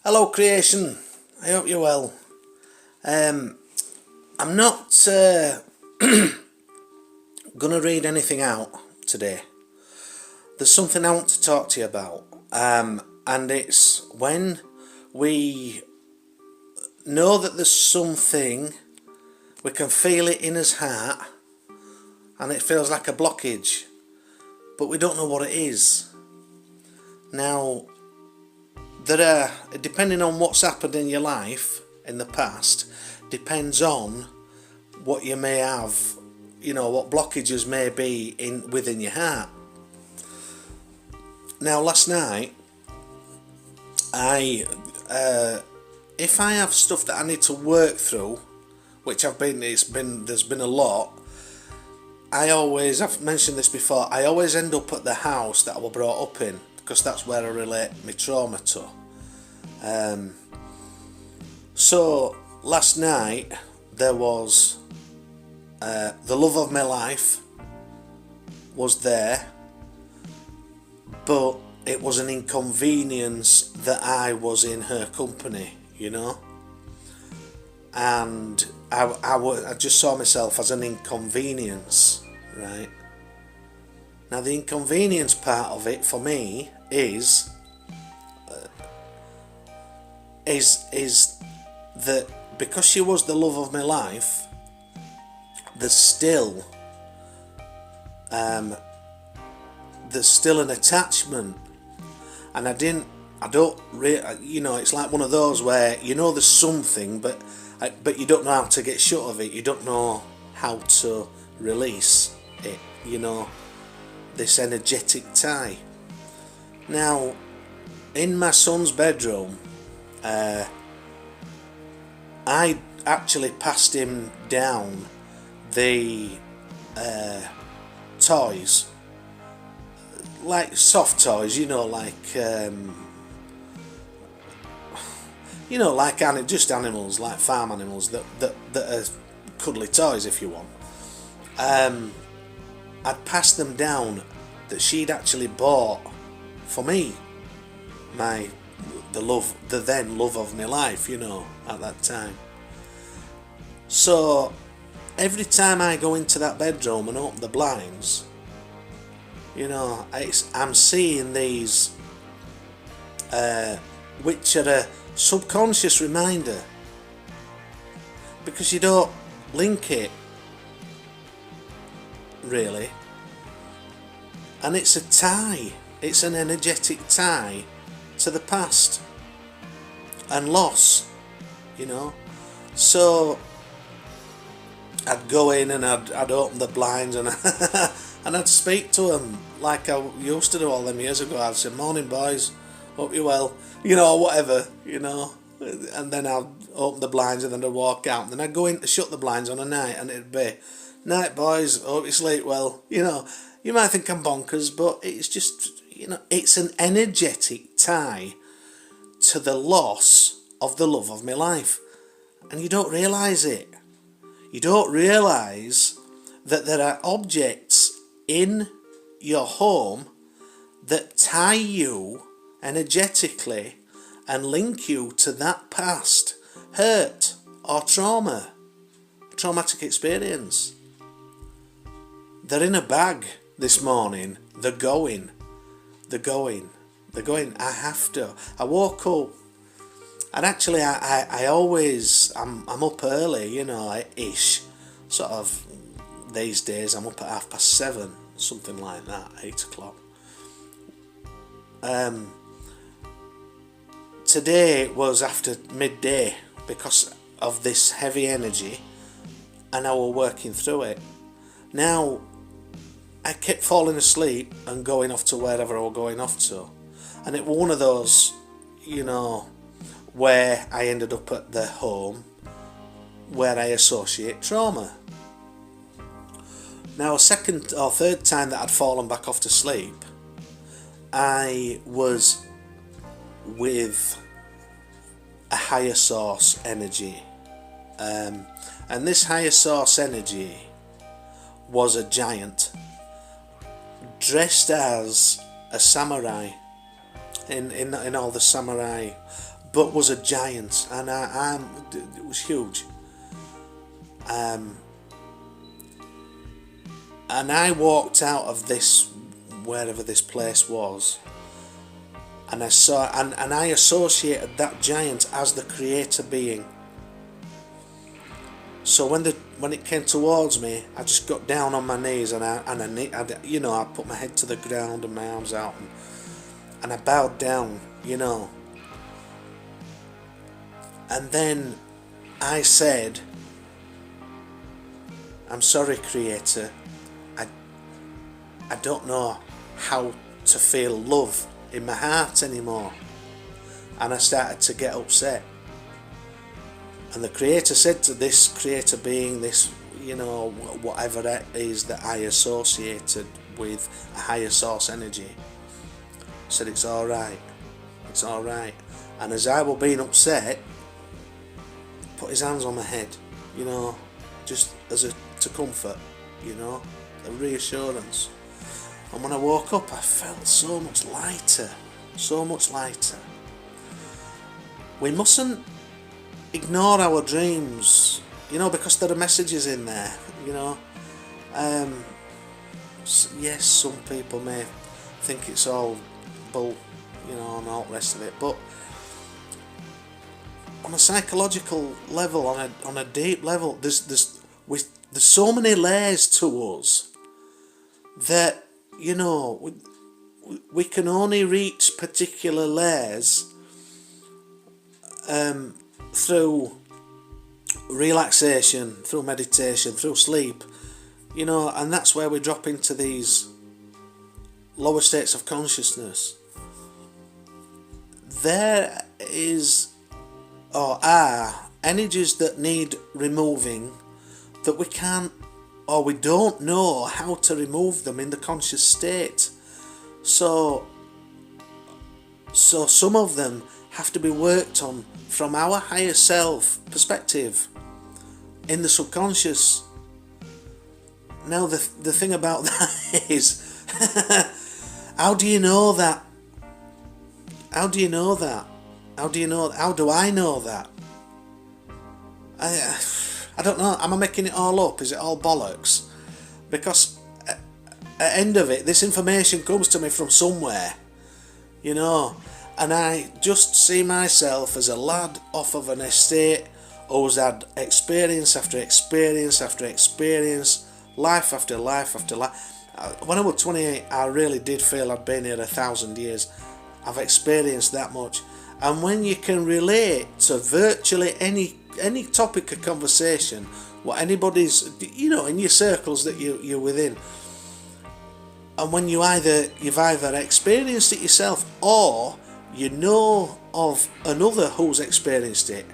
Hello creation, I hope you're well. I'm not gonna read anything out today. There's something I want to talk to you about, and it's when we know that there's something, we can feel it in his heart, and it feels like a blockage, but we don't know what it is. Now, there are, depending on what's happened in your life in the past, depends on what you may have, what blockages may be within your heart. Now, last night, if I have stuff that I need to work through, which there's been a lot. I've mentioned this before, I always end up at the house that I was brought up in, because that's where I relate my trauma to. So last night there was the love of my life was there, but it was an inconvenience that I was in her company, and I just saw myself as an inconvenience, right? Now the inconvenience part of it for me is that because she was the love of my life, there's still an attachment, and it's like one of those where there's something, but you don't know how to get shut of it. You don't know how to release it. This energetic tie. Now, in my son's bedroom, I actually passed him down the toys, like soft toys, just animals, like farm animals that are cuddly toys, if you want. I'd passed them down that she'd actually bought for me, the then love of my life, at that time. So every time I go into that bedroom and open the blinds, I'm seeing these, which are a subconscious reminder, because you don't link it really, and it's a tie. It's an energetic tie to the past and loss, So I'd go in and I'd open the blinds and and I'd speak to them like I used to do all them years ago. I'd say, "Morning, boys. Hope you're well," or whatever, And then I'd open the blinds and then I'd walk out. And then I'd go in to shut the blinds on a night, and it'd be, "Night, boys. Hope you sleep well." You might think I'm bonkers, but it's just, it's an energetic tie to the loss of the love of my life. And you don't realise it. You don't realise that there are objects in your home that tie you energetically and link you to that past hurt or traumatic experience. They're in a bag this morning. They're going. I have to. I woke up, and actually I always, I'm up early, ish, sort of. These days I'm up at 7:30, something like that, 8 o'clock. Today was after midday because of this heavy energy, and I was working through it. Now, I kept falling asleep and going off to wherever I was going off to, and it was one of those, where I ended up at the home where I associate trauma. Now, a second or third time that I'd fallen back off to sleep, I was with a higher source energy, and this higher source energy was a giant dressed as a samurai in all the samurai but was a giant, and it was huge. And I walked out of this, wherever this place was, and I saw, and I associated that giant as the creator being. So when it came towards me, I just got down on my knees, and I put my head to the ground and my arms out, and I bowed down, and then I said, "I'm sorry, creator. I don't know how to feel love in my heart anymore." And I started to get upset. And the creator said to this creator being, this, whatever it is that I associated with a higher source energy, said, "It's alright. It's alright." And as I was being upset, put his hands on my head, just to comfort, a reassurance. And when I woke up, I felt so much lighter, so much lighter. We mustn't ignore our dreams, because there are messages in there, yes, some people may think it's all bull, and all the rest of it, but on a psychological level, on a deep level, there's so many layers to us that, we can only reach particular layers through relaxation, through meditation, through sleep, and that's where we drop into these lower states of consciousness. There are energies that need removing, that we can't, or we don't know how to remove them in the conscious state. So some of them have to be worked on from our higher self perspective in the subconscious. Now the thing about that is, how do you know that? How do you know that? How do I know that? I don't know. Am I making it all up? Is it all bollocks? Because at the end of it, this information comes to me from somewhere, and I just see myself as a lad off of an estate who's had experience after experience after experience, life after life after life. When I was 28, I really did feel I'd been here 1,000 years. I've experienced that much. And when you can relate to virtually any topic of conversation, what anybody's, in your circles that you're within, and when you've either experienced it yourself, or you know of another who's experienced it,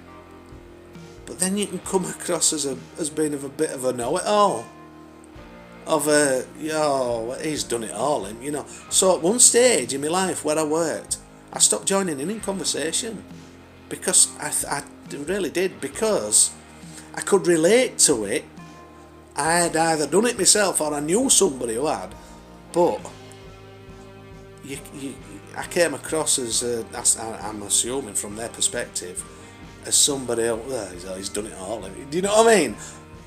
but then you can come across as being of a bit of a know-it-all, of he's done it all, and So at one stage in my life where I worked, I stopped joining in conversation, because I really did, because I could relate to it. I had either done it myself or I knew somebody who had, but I came across as, I'm assuming from their perspective, as somebody else, he's done it all. Do you know what I mean?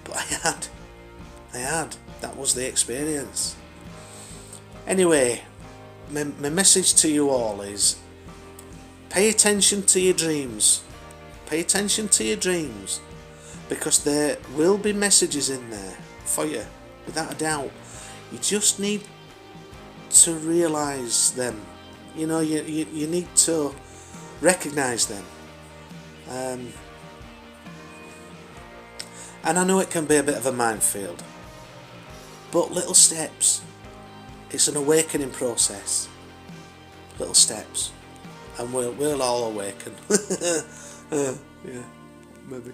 But I had. That was the experience. Anyway, my message to you all is, pay attention to your dreams. Pay attention to your dreams, because there will be messages in there for you, without a doubt. You just need to realise them. You need to recognise them. And I know it can be a bit of a minefield, but little steps. It's an awakening process. Little steps, and we'll all awaken. Yeah, maybe.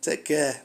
Take care.